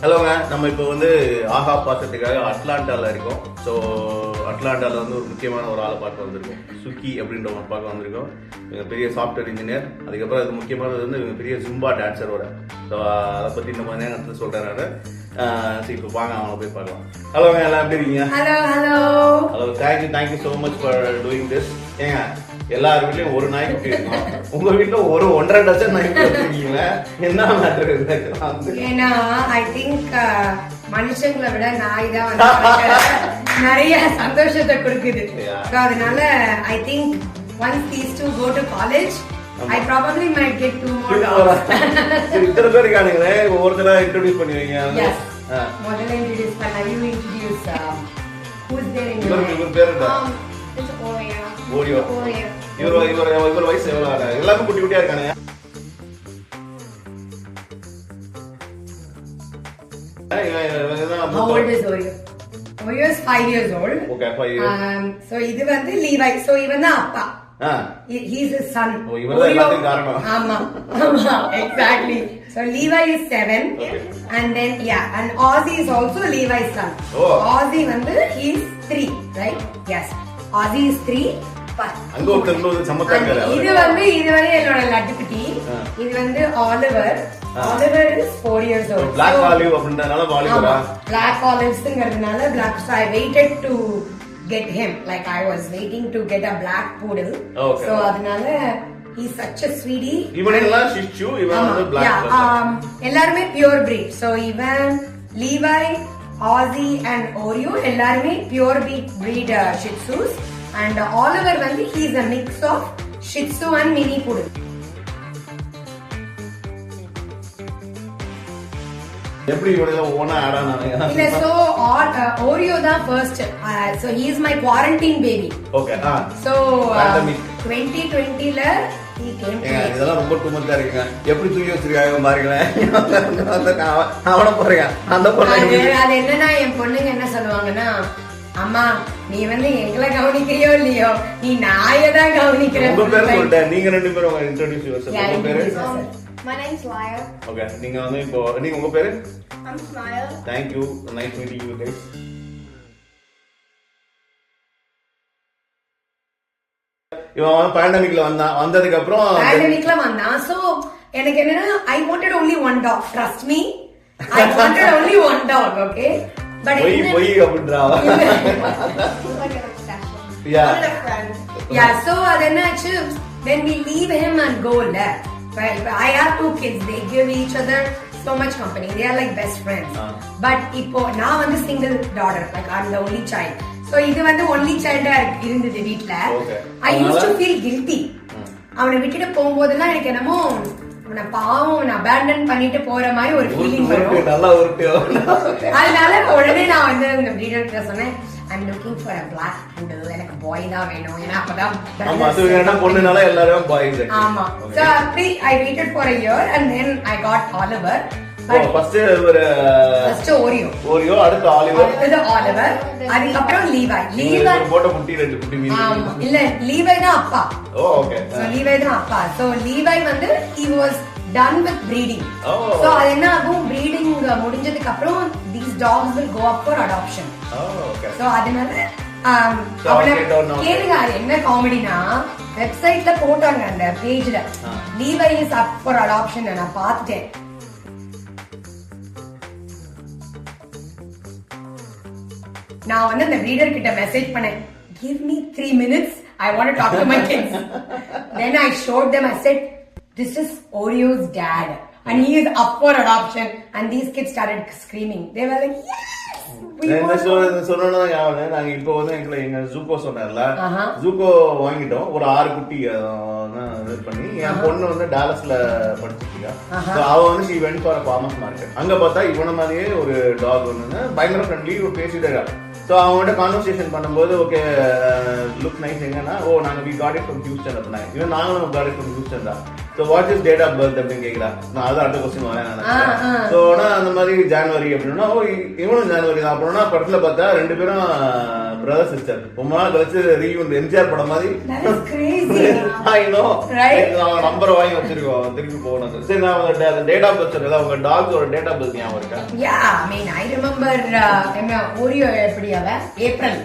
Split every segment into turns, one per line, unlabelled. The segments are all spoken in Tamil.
ஹலோங்க, நம்ம இப்போ வந்து ஆஹா பாசத்துக்காக அட்லாண்டாவில் இருக்கோம். ஸோ அட்லாண்டாவில் வந்து ஒரு முக்கியமான ஒரு ஆளை பார்க்க வந்திருக்கோம். சுக்கி அப்படின்ற ஒரு பார்க்க வந்திருக்கோம். இவங்க பெரிய சாஃப்ட்வேர் இன்ஜினியர். அதுக்கப்புறம் அது முக்கியமானது வந்து இவங்க பெரிய ஜும்பா டான்ஸரோட. ஸோ அதை பற்றி இந்த மாதிரி நேரத்தில் சொல்கிறேன். சரி, இப்போ வாங்க அவங்க போய் பார்க்கலாம். ஹலோங்க, எல்லாம் எப்படி இருக்கீங்க?
Hello hello
hello, thank you so much for doing this. ஏங்க, எல்லார் வீட்லயும் ஒரு நாய்க்குட்டி இருக்கும். உங்க வீட்டுல ஒரு 1.5 டஜன் நாய்க்குட்டி வச்சிருக்கீங்களா? என்ன மேட்டர் இருக்கு?
ஏன்னா ஐ திங்க் மனுஷங்களை விட நாய் தான் வந்து நிறைய சந்தோஷத்தை கொடுக்குது. அதனால I think once these two go to college I probably might get 2 more dogs.
இத்தனை பேர் இருக்கானுங்களே, ஒவ்வொருத்தரா இன்ட்ரோடியூஸ் பண்ணுவீங்க.
Yes. முதல்ல இன்ட்ரோடியூஸ் பண்ண you introduce who's there in
your பேர் என்ன?
It's Oreo.
Oreo. இவர் வயசு எவ்வளவு ஆகுது? எல்லாமே குட்டி குட்டியா இருக்கானுங்க.
How old is Oreo? Oreo is 5 years old.
Okay, 5 years.
So இது வந்து Levi. So இவன் தான் அப்பா. He's his son.
ஓ, இவன் தான் எல்லாத்துக்கும் காரணம்.
ஆமா exactly. So Levi is 7.
Okay.
And then and Ozzy is also Levi's son.
Oh.
Ozzy வந்து he's 3, right? Yes. Ozzy is 3.
அங்க ஒருத்தர் சமத்தாங்க.
இது வந்து இதுவரை என்னோட லட்டுக்குட்டி. இது வந்து Oliver. Oliver is 4 years old.
Black olive அப்படின்றனால aloe vera?
Black olives-ங்கறதுனால black. So I waited to get him. Like I was waiting to get a black poodle.
Okay.
So அதனால he's such a sweetie.
இவன் எல்லாம் Shih Tzu, இவன் வந்து black.
எல்லாரும் pure breed. So even Levi, Ozzy and Oreo எல்லாரும் pure breed Shih Tzus. And Oliver வந்து he's a mix of Shih Tzu and mini poodle.
எப்படி இவங்க ஓனா ஆட் ஆனாங்க?
இல்ல, so Oreo தான் first. So he is my quarantine baby.
Okay.
So 2020 ல he came to me.
இதெல்லாம் ரொம்ப டூமச்சா இருக்குங்க. எப்படி தூக்கி வச்சிருக்காங்க பாருங்களேன். அவன போறீங்க அந்த பொண்ணு.
அது என்னன்னா என் பொண்ணுங்க என்ன சொல்லுவாங்கன்னா, அம்மா நீ வந்து எங்களை கவனிக்கிறியோ இல்லையோ, நீ நாயை தான் கவனிக்கிற.
உங்க பேர் சொல்லிட்டேன். நீங்க ரெண்டு பேரும் இன்ட்ரோடியூஸ் யுவர்செல்ஃப். உங்க பேரு?
My name's Laya.
Okay. நீங்க வந்து இப்போ நீங்க உங்க பேரு?
I'm Smile.
Thank you. Nice meeting you guys. இவன் பேண்டமிக்ல வந்ததுக்கு அப்புறம்
சோ எனக்கு என்னன்னா I wanted only one dog. Trust me. I wanted only one dog, okay? But
போய் அப்படின்றா.
Like an obsession.
Yeah.
Not a friend.
Yeah, so adenachu when we leave him and go there. I have 2 kids. They give each other so much company. They are like best friends. But ipo na vandu single daughter, like I'm the only child. So இது வந்து only child இருந்தது வீட்ல. I used to feel guilty. அவனை விட்டுட்டு போகும்போதெல்லாம் எனக்கு என்னமோ அவனை பாவம் அபேண்டன் பண்ணிட்டு போற மாதிரி ஒரு ஃபீலிங் வரும்.
நல்லா உருட்டு.
அதனால உடனே நான் வந்து இந்த பிரீடர்கிட்ட சொன்னேன், I'm looking for a black poodle. எனக்கு பாய் தான் வேணும். ஏன்னா அப்பதான்
ஆமா, அது வேணா பொண்ணுனால எல்லாரும் பாய்ஸ்.
ஆமா. So அப்படி I waited for a year and then I got Oliver.
First Oreo, அடுத்து Oliver,
அதுக்கப்புறம் Levi
போட்ட குட்டி ரெண்டு குட்டி மீன்.
ஆமா, இல்ல Levi தான் அப்பா.
ஓ, ஓகே.
So Levi தான் அப்பா. So Levi வந்து he was done with breeding.
Oh.
So அது என்ன ஆகும், breeding முடிஞ்சதுக்கு அப்புறம் these dogs will go up for adoption.
Oh, okay.
So அதனால கேளுங்க, அது என்ன காமெடினா வெப்சைட்ல போட்டாங்க அந்த பேஜ்ல Levi is up for adoption. நான் பார்த்துட்டேன். நான் வந்து அந்த breeder கிட்ட மெசேஜ் பண்ணேன், give me 3 minutes, I want to talk to my kids. Then I showed them, I said, this is Oreo's dad and he is up for adoption. And these kids started screaming. They were like, yes.
நாங்க இப்போ வந்து எங்க ஜூகோ சொன்னார்ல, ஜூகோ வாங்கிட்டோம். ஒரு 6 குட்டி பண்ணி என் பொண்ணு வந்து டாலஸ்ல படிச்சிருக்கா. அவ வந்து she went for a farmers market. அங்க பார்த்தா இவன மாதிரியே ஒரு டாக் ஒண்ணு பயங்கர ஃப்ரெண்ட்லி பேசிட்டு இருக்கா. ஸோ அவங்கள்ட்ட கான்வர்சேஷன் பண்ணும்போது ஓகே லுக் நைஸ் எங்கன்னா, ஓ நாங்கள் we got it from Houston அப்படின்னா, இவன் நாங்களும் காட் இட் ஃப்ரம் ஹியூஸ்டன் தான். So what is date of birth அப்படின்னு கேட்குறா. நான் அதான் அடுத்த கொஸ்டின் வரேன் நான். ஸோ ஆனால் அந்த மாதிரி ஜான்வரி அப்படின்னா, ஓ இவனும் ஜான்வரி தான் அப்படின்னா, படத்தில் பார்த்தா 2 பேரும் பிரதர் சிஸ்டர் ரொம்ப நாள் கழிச்சு ரீயூனியன் எம்ஜிஆர் படம் மாதிரி.
That is crazy.
I know.
Right?
நாங்க நம்பர் வாங்கி வச்சிருக்கோம் திருப்பி போகணும். சரி நான் உங்க டேட் ஆஃப் பர்த் சொல்றேன். உங்க டாக்ஸோட டேட் ஆஃப் பர்த் ஞாபகம் இருக்கா?
Yeah, I mean I remember என்ன ஓரியோ எப்படி அவ ஏப்ரல்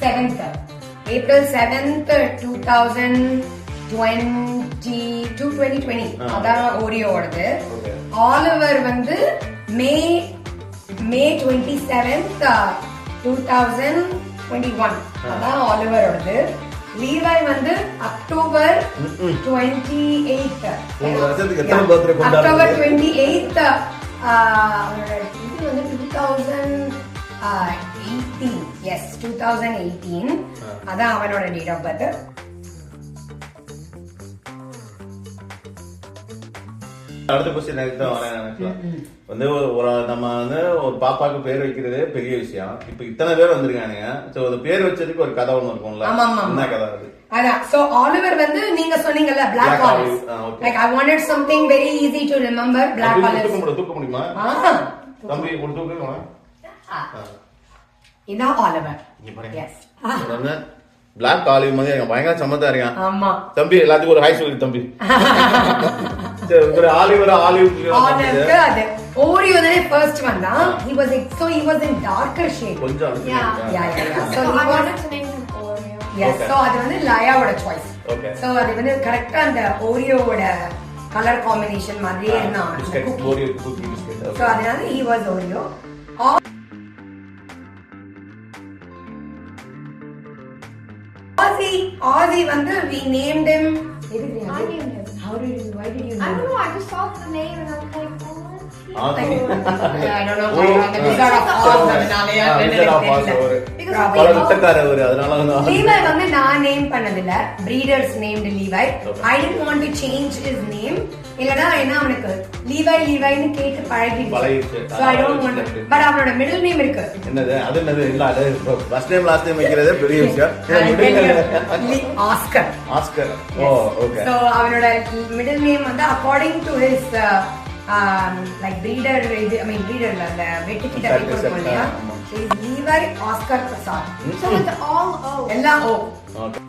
7th 2020 அதான் ஓரியோடது. ஆலிவர் வந்து மே 27th 2021 அதான் ஆலிவரோடது. லீவாய் வந்து அக்டோபர் 28th அக்டோபர் 28th இது வந்து 2018 எஸ் 2018 அதான் அவனோட டேட் ஆஃப் பர்த்.
அடுத்த கொஸ்டின் தான் வரேன். வந்து ஒரு நம்ம வந்து ஒரு பாப்பாக்கு பேர் வைக்கிறது பெரிய விஷயம். இப்ப இத்தனை பேர் வந்திருக்கானுங்க. சோ அது பேர் வச்சதுக்கு ஒரு கதை ஒண்ணு இருக்கும்ல, என்ன கதை அது?
அதான் சோ ஆலிவர் வந்து நீங்க சொன்னீங்கல்ல Black Olive. Like I wanted something very easy to remember. Black Olive
தூக்க முடியுமா தம்பி? தூக்குங்க.
இதான் ஆலிவர். எஸ்
பிளாக் ஆலிவ் மாதிரி எனக்கு பயங்கர சம்மந்தா இருக்கான்.
ஆமா
தம்பி எல்லாத்துக்கும் ஒரு ஹாய் சொல்லு தம்பி. ஒரு ஆலிவர்
ஆலிவருக்கு அது ஓரியோ தானே ஃபர்ஸ்ட் வந்தான். he was in darker shade
கொஞ்சம்
yeah so
I wanted to name him Oreo.
yes so அது வந்து லயாவோட சாய்ஸ்.
ஓகே
so அது வந்து கரெக்ட்டா அந்த ஓரியோவோட கலர் காம்பினேஷன் மாதிரியே இருந்தான்
ஓரியோ குக்கி பிஸ்கட்.
so அதனால he was Oreo. Ozzy வந்து we named him.
I named him.
Why did you
I don't know. I just saw the name and I was like, oh.
I don't know why the Wizard of Oz அதனாலயா Levi வந்து நான் நேம் பண்ணதில்ல. breeders named Levi. I didn't want to change his name. இல்லனா என்ன அவனுக்கு Levi னு கேட்டு பழகிடுச்சு. So I don't want to. But அவனோட middle name இருக்கு.
என்னது? அது என்னது? இல்ல அது ஃபர்ஸ்ட் நேம் லாஸ்ட் நேம் வைக்கிறதே பெரிய விஷயம்.
Oscar.
ஓ ஓகே.
So அவனோட middle name வந்து according to his like breeder breeder இல்ல அந்த வெட்டிக்கிட்ட people இல்லையா? So is Levi Oscar Prasad.
So it's all O.
எல்லாம் O.
ஓகே.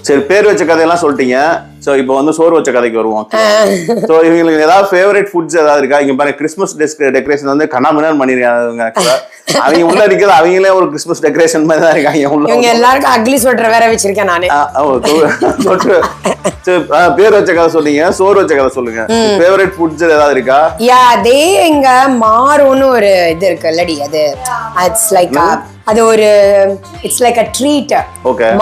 சரி பேர் வச்ச கதையெல்லாம் சொல்லிட்டீங்க. சோ இப்போ வந்து சோறு வச்ச கதைக்கு வருவோம். சோ இவங்களுக்கு ஏதாவது ஃபேவரட் ஃபுட்ஸ் ஏதாவது இருக்கா? இங்க பாருங்க கிறிஸ்மஸ் டெக்கரேஷன் வந்து கண்ணாமண்ணான்னு பண்ணிருக்காங்க. அவங்க உள்ள இருக்கிறது அவங்களே ஒரு கிறிஸ்மஸ் டெக்கரேஷன் மாதிரி தான் இருக்காங்க.
இவங்க எல்லாருக்கும் அக்லி ஸ்வெட்டர் வேற வச்சிருக்கேன் நானே.
பேர் வச்ச கதை சொன்னீங்க, சோறு வச்ச கதை சொல்லுங்க. ஃபேவரட் ஃபுட்ஸ் ஏதாவது இருக்கா?
அதே எங்க மாரோன்னு ஒரு இது இருக்கு இல்லடி, அது இட்ஸ் லைக் அது ஒரு இட்ஸ் லைக் அ ட்ரீட்.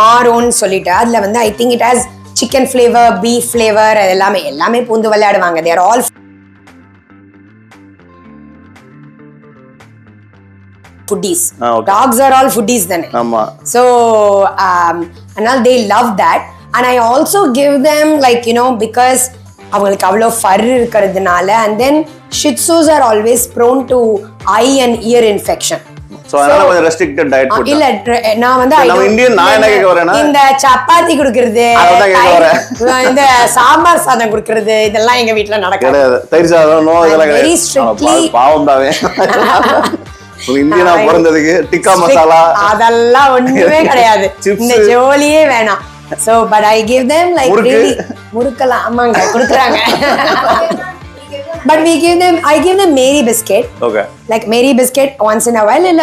மாரோன்னு சொல்லிட்டு அதுல வந்து I think it has chicken flavour, beef flavour, எல்லாமே பூந்து விளையாடுவாங்க. they are all foodies. Dogs are all foodies then. So and they love that, and I also give them like because அவங்களுக்கு அவ்வளோ ஃபர் இருக்கிறதுனால, and then Shih Tzus are always prone to eye and ear infection.
So அதனால கொஞ்சம் ரெஸ்ட்ரிக்டட் டயட் ஃபுட்.
இல்ல நான் வந்து
நம்ம இந்தியன் நான் என்ன கேக்க வரேனா,
இந்த சப்பாத்தி குடுக்குறது, இந்த சாம்பார் சாதம் குடுக்குறது இதெல்லாம் எங்க வீட்ல நடக்காது. தயிர் சாதம் நோ இதெல்லாம் கிடையாது.
பாவம் தாவே. இந்தியனா பிறந்ததுக்கு டிக்கா மசாலா
அதெல்லாம் ஒண்ணுமே கிடையாது. இந்த ஜோலியே வேணாம். So but I give them like really முறுக்கலாம் ஆமாங்க குடுக்குறாங்க. But I give them Mary biscuit.
Okay.
Like Mary biscuit once in a while, and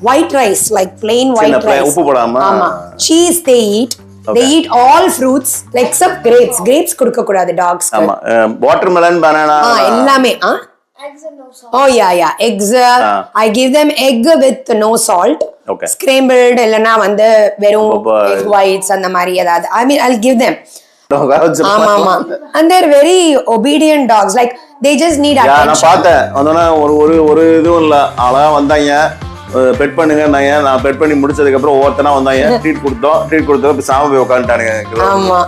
white rice, like plain white rice.
உப்பு போடாம.
ஆமா. Cheese they eat. Okay. They eat all fruits except grapes. Grapes கொடுக்க கூடாது dogs.
ஆமா. Watermelon, banana.
எல்லாமே.
Eggs and no salt.
Oh yeah. Eggs. I give them egg with no salt.
Okay.
Scrambled இல்லனா வந்து வெறும் egg whites அந்த மாதிரி ஏதாவது. I mean I'll give them. ஆமா. And they're very obedient dogs. Like they just need attention.
நான் பார்த்தேன் வந்தோனே ஒரு இதுவும் இல்ல, அழகா வந்தாங்க பெட் பண்ணுங்க. நான் பெட் பண்ணி முடிச்சதுக்கு அப்புறம் ஒவ்வொருத்தனா வந்தாங்க, ட்ரீட் கொடுத்தோம் சாம போய் உட்காந்துட்டானுங்க.
ஆமா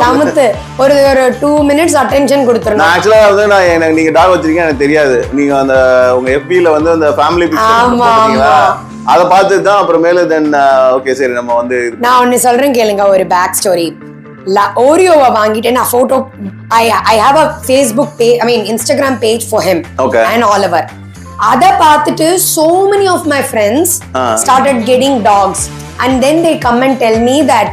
சமத்து ஒரு 2 minutes attention கொடுத்துறணும்.
நான் ஆக்சுவலா வந்து எனக்கு நீங்க டாக் வச்சிருக்கீங்க எனக்கு தெரியாது. நீங்க அந்த உங்க FB-ல வந்து அந்த ஃபேமிலி பிக்சர் போட்டீங்களா, அத பார்த்து தான் அப்புறமேல தென் ஓகே சரி நம்ம வந்து
நான் ஒன்னு சொல்றேன் கேளுங்க ஒரு பேக் ஸ்டோரி. ஓரியோவை வாங்கிட்டு நான் photo I have a Facebook page, I mean Instagram page for him and Oliver. அதை பார்த்துட்டு so many of my friends started getting dogs and then they come and tell me that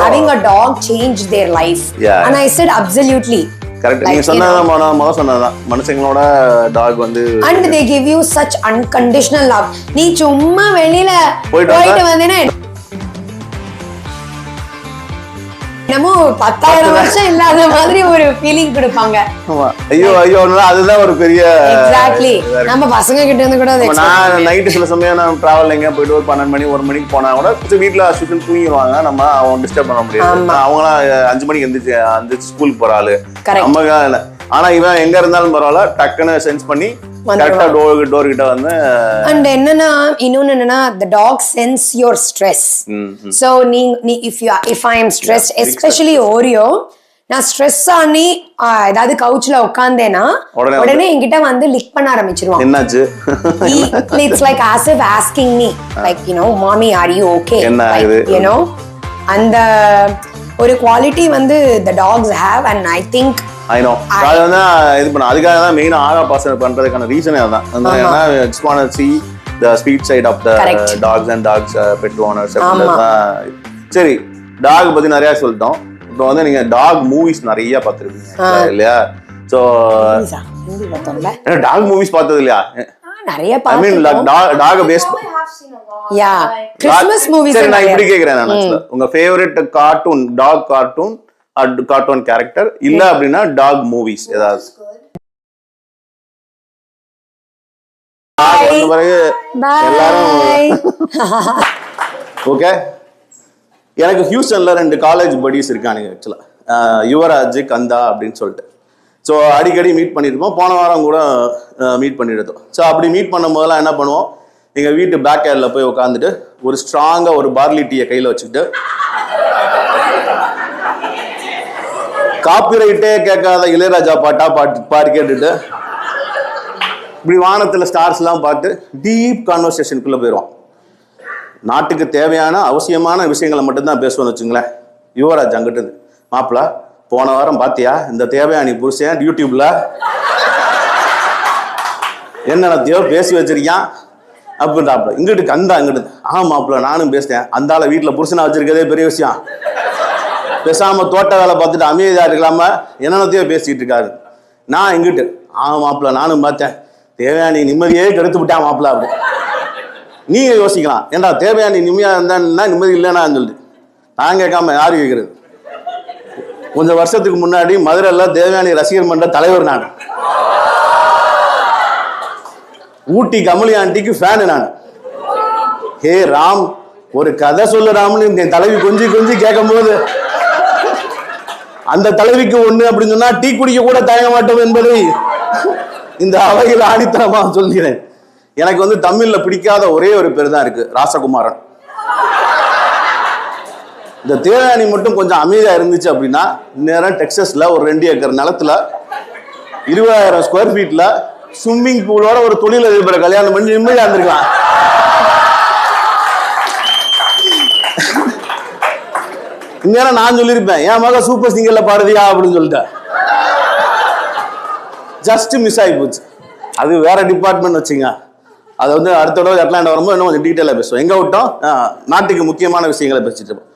having a dog changed their life. And I said absolutely.
Correct. நீங்க சொன்னதான் முதல்ல சொன்னதான் மனுஷங்களோட டாக் வந்து
and they give you such unconditional love. நீ சும்மா வெளியில போயிட்டு வந்தேனா என்னமோ 10,000 வருஷம் இல்லாத மாதிரி ஒரு ஃபீலிங் கொடுப்பாங்க.
ஐயோ ஐயோ அதுதான் ஒரு பெரிய
எக்ஸாக்ட்லி. நம்ம பசங்க கிட்ட இருந்து கூட
நான் நைட்டு சில சமயம் நான் டிராவல் எங்க போயிட்டு ஒரு 12 மணி 1 மணிக்கு போனா கூட வீட்டுல சுத்தம் தூங்கிடுவாங்க. நம்ம அவங்க டிஸ்டர்ப் பண்ண முடியாது. அவங்களாம் 5 மணிக்கு எந்திரிச்சு ஸ்கூலுக்கு போற ஆளு நம்ம இல்ல. ஆனா இவன் எங்க இருந்தாலும் பரவாயில்ல டக்குன்னு சென்ஸ் பண்ணி கரெக்டா டோர் கிட்ட வந்து
and என்னன்னா இன்னொன்னு என்னன்னா the dog sense your stress. So if I am stressed, especially Oreo, நான் ஸ்ட்ரெஸ் ஆனி ஏதாவது கவுச்ல உட்கார்ந்தேனா உடனே என்கிட்ட வந்து லிக் பண்ண ஆரம்பிச்சிருவான்.
என்னாச்சு?
It's like as if asking me like mommy are you okay, like அந்த ஒரு குவாலிட்டி வந்து the dogs have and I think
I know. அது வந்து இது பண்ண அதுக்காக தான் மெயினா ஆகா பாஸ் பண்றதுக்கான ரீசனே அதான். ஏன்னா just want to see the sweet side of the dogs and dogs pet owners. சரி, டாக் பத்தி நிறைய சொல்லிட்டோம். இப்போ வந்து நீங்க டாக் மூவிஸ் நிறைய பார்த்திருப்பீங்க இல்லையா? சோ டாக் மூவிஸ் பார்த்தது இல்லையா?
நிறைய
I mean dog based
yeah Christmas movies.
சரி, நான் இப்படி கேக்குறேன். நான் உங்க favourite cartoon dog cartoon character இல்ல அப்படின்னா டாக் மூவிஸ் ஏதாவது எல்லாரும் ஓகே. எனக்கு ஹியூஸ்டன்ல 2 காலேஜ் படிஸ் இருக்கானுங்க ஆக்சுவலா, யுவராஜ் கந்தா அப்படின்னு சொல்லிட்டு. ஸோ அடிக்கடி மீட் பண்ணிருப்போம். போன வாரம் கூட மீட் பண்ணிருந்தோம். ஸோ அப்படி மீட் பண்ணும் போதெல்லாம் என்ன பண்ணுவோம், எங்க வீட்டு பேக் ஏர்ல போய் உட்காந்துட்டு ஒரு ஸ்ட்ராங்கா ஒரு பார்லி டீயை கையில வச்சுக்கிட்டு காப்பிரைட்டே கேட்காத இளையராஜா பாட்டு கேட்டுட்டு இப்படி வானத்துல ஸ்டார்ஸ் எல்லாம் பார்த்து டீப் கான்வர்சேஷனுக்குள்ள போயிடுவான். நாட்டுக்கு தேவையான அவசியமான விஷயங்களை மட்டும்தான் பேசுவோம்னு வச்சுங்களேன். யுவராஜ் அங்கிட்டு மாப்பிள போன வாரம் பாத்தியா இந்த தேவையானி புருஷன் யூடியூப்ல என்னென்னத்தையோ பேசி வச்சிருக்கான் அப்படின்றாப்ல. இங்கிட்டு கந்தா இங்கிட்டு மாப்பிள நானும் பேசிட்டேன். அந்த ஆளை வீட்டுல புருஷனா வச்சிருக்கதே பெரிய விஷயம். பேசாம தோட்ட வேலை பார்த்துட்டு அமைதியா இருக்கலாம என்னென்னத்தையோ பேசிட்டு இருக்காரு. நான் எங்கிட்டு மாப்பிள்ள நானும் பார்த்தேன், தேவையானி நிம்மதியே கெடுத்து விட்டா மாப்பிள்ள அப்படி. நீங்க யோசிக்கலாம், ஏன்டா தேவையானி நிம்மதியா இருந்தா நிம்மதி இல்லைன்னா சொல்லிட்டு நான் கேட்காம யாரு கேட்கறது. கொஞ்சம் வருஷத்துக்கு முன்னாடி மதுரையில தேவயானி ரசிகர் மன்ற தலைவர் நான். ஊட்டி கமலி ஆண்டிக்கு ஃபேனு நான். ஹே ராம் ஒரு கதை சொல்லு ராம்னு என் தலைவி கொஞ்சி கேட்கும் போது அந்த தலைவிக்கு ஒண்ணு அப்படின்னு சொன்னா டீ குடிக்க கூட தயங்க மாட்டோம் என்பதை இந்த அவையில் ஆணித்தனமா சொல்கிறேன். எனக்கு வந்து தமிழ்ல பிடிக்காத ஒரே ஒரு பேர் தான் இருக்கு, ராசகுமாரன். இந்த தேவயானி மட்டும் கொஞ்சம் அமைதியா இருந்துச்சு அப்படின்னா இந்நேரம் டெக்ஸஸ்ல ஒரு 2 ஏக்கர் நிலத்துல 20,000 ஸ்கொயர் ஃபீட்ல ஸ்விம்மிங் பூலோட ஒரு தொழிலதிபரை கல்யாணம் பண்ணி நிம்மதியா இருந்திருக்கலாம். இந்நேரம் நான் சொல்லியிருப்பேன், என் மக சூப்பர் சிங்கர்ல பாடுதியா அப்படின்னு சொல்லிட்டு. ஜஸ்ட் மிஸ் ஆகி போச்சு. அது வேற டிபார்ட்மெண்ட் வச்சுங்க. அதை வந்து அடுத்த தடவை அட்லாண்டா வரும்போது இன்னும் கொஞ்சம் டீட்டெயிலாக பேசுவோம். எங்க விட்டோம், நாட்டுக்கு முக்கியமான விஷயங்களை பேசிட்டு இருப்போம்.